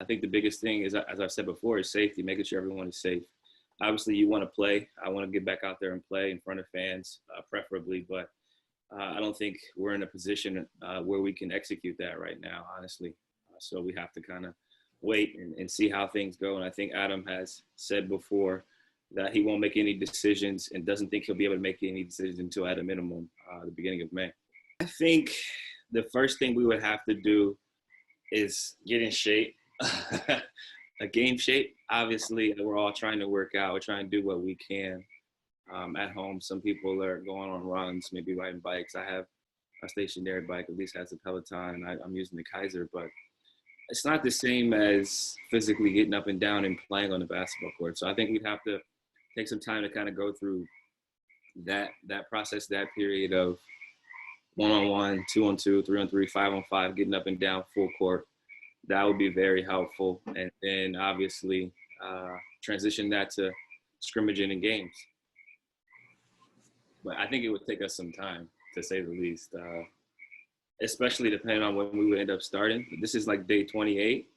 think the biggest thing is, as I've said before, is safety, making sure everyone is safe. Obviously, you want to play. I want to get back out there and play in front of fans, preferably, but I don't think we're in a position where we can execute that right now, honestly. So we have to kind of wait and see how things go. And I think Adam has said before that he won't make any decisions and doesn't think he'll be able to make any decisions until at a minimum the beginning of May. I think the first thing we would have to do is get in shape, a game shape. Obviously, we're all trying to work out. We're trying to do what we can at home. Some people are going on runs, maybe riding bikes. I have a stationary bike, at least has a Peloton. I'm using the Kaiser, but it's not the same as physically getting up and down and playing on the basketball court. So I think we'd have to take some time to kind of go through that process, that period of 1-on-1, 2-on-2, 3-on-3, 5-on-5, getting up and down full court. That would be very helpful. And then obviously transition that to scrimmaging in games. But I think it would take us some time, to say the least, especially depending on when we would end up starting. This is like day 28.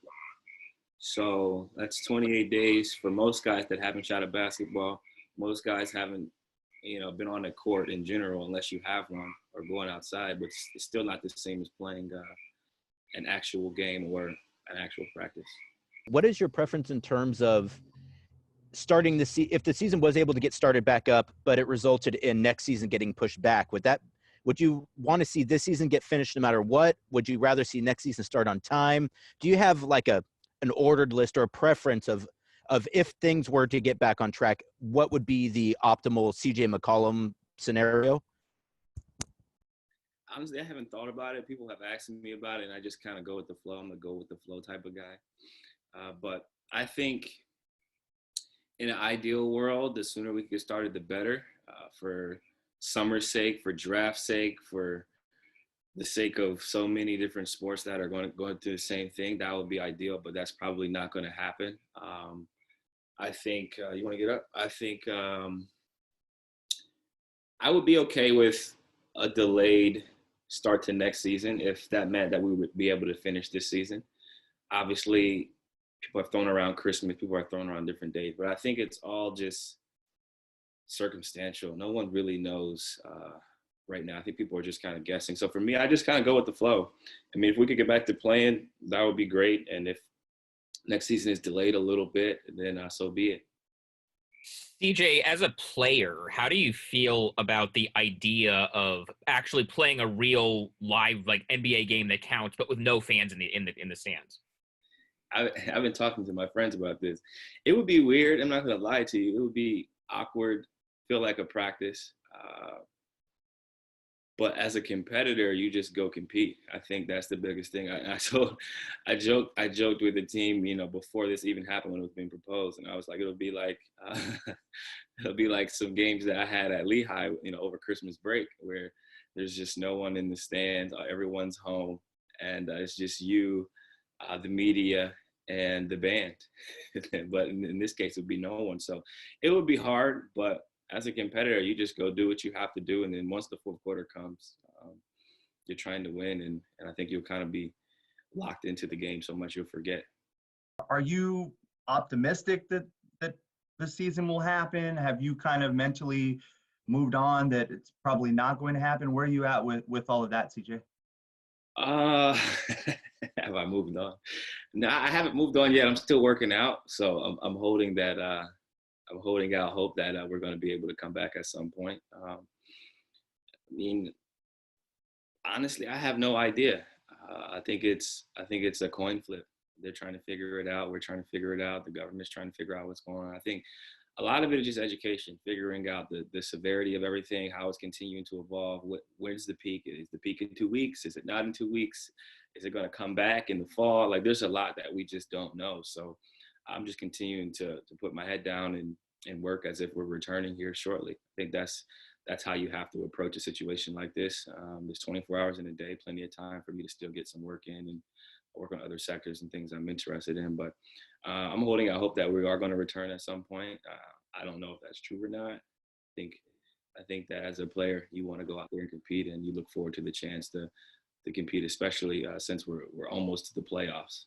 So that's 28 days for most guys that haven't shot a basketball. Most guys haven't, been on the court in general, unless you have one or going outside, but it's still not the same as playing an actual game or an actual practice. What is your preference in terms of starting if the season was able to get started back up, but it resulted in next season getting pushed back? Would you want to see this season get finished no matter what? Would you rather see next season start on time? Do you have like an ordered list or a preference of if things were to get back on track, what would be the optimal CJ McCollum scenario? Honestly, I haven't thought about it. People have asked me about it, and I just kind of go with the flow. I'm a go with the flow type of guy. But I think in an ideal world, the sooner we get started, the better. For summer's sake, for draft's sake, for the sake of so many different sports that are going through the same thing, that would be ideal. But that's probably not going to happen. I think you want to get up. I think I would be okay with a delayed start to next season if that meant that we would be able to finish this season. Obviously, people have thrown around Christmas, people are throwing around different dates, but I think it's all just circumstantial. No one really knows right now. I think people are just kind of guessing. So for me, I just kind of go with the flow. I mean, if we could get back to playing, that would be great. And if next season is delayed a little bit, then so be it. CJ, as a player, how do you feel about the idea of actually playing a real live like NBA game that counts, but with no fans in the stands? I've been talking to my friends about this. It would be weird. I'm not going to lie to you. It would be awkward, feel like a practice. But as a competitor, you just go compete. I think that's the biggest thing. I joked with the team, before this even happened when it was being proposed, and I was like, it'll be like some games that I had at Lehigh, over Christmas break, where there's just no one in the stands, everyone's home, and it's just you, the media, and the band. But in this case, it would be no one. So it would be hard, but as a competitor, you just go do what you have to do. And then once the fourth quarter comes, you're trying to win. And I think you'll kind of be locked into the game so much you'll forget. Are you optimistic that the season will happen? Have you kind of mentally moved on that it's probably not going to happen? Where are you at with all of that, CJ? Have I moved on? No, I haven't moved on yet. I'm still working out. So I'm holding that I'm holding out hope that we're going to be able to come back at some point. I mean, honestly, I have no idea. I think it's a coin flip. They're trying to figure it out. We're trying to figure it out. The government's trying to figure out what's going on. I think a lot of it is just education, figuring out the severity of everything, how it's continuing to evolve. Where's the peak? Is the peak in 2 weeks? Is it not in 2 weeks? Is it going to come back in the fall? Like, there's a lot that we just don't know. So I'm just continuing to put my head down and work as if we're returning here shortly. I think that's how you have to approach a situation like this. There's 24 hours in a day, plenty of time for me to still get some work in and work on other sectors and things I'm interested in. But I'm holding out hope that we are going to return at some point. I don't know if that's true or not. I think that as a player, you want to go out there and compete, and you look forward to the chance to compete, especially since we're almost to the playoffs.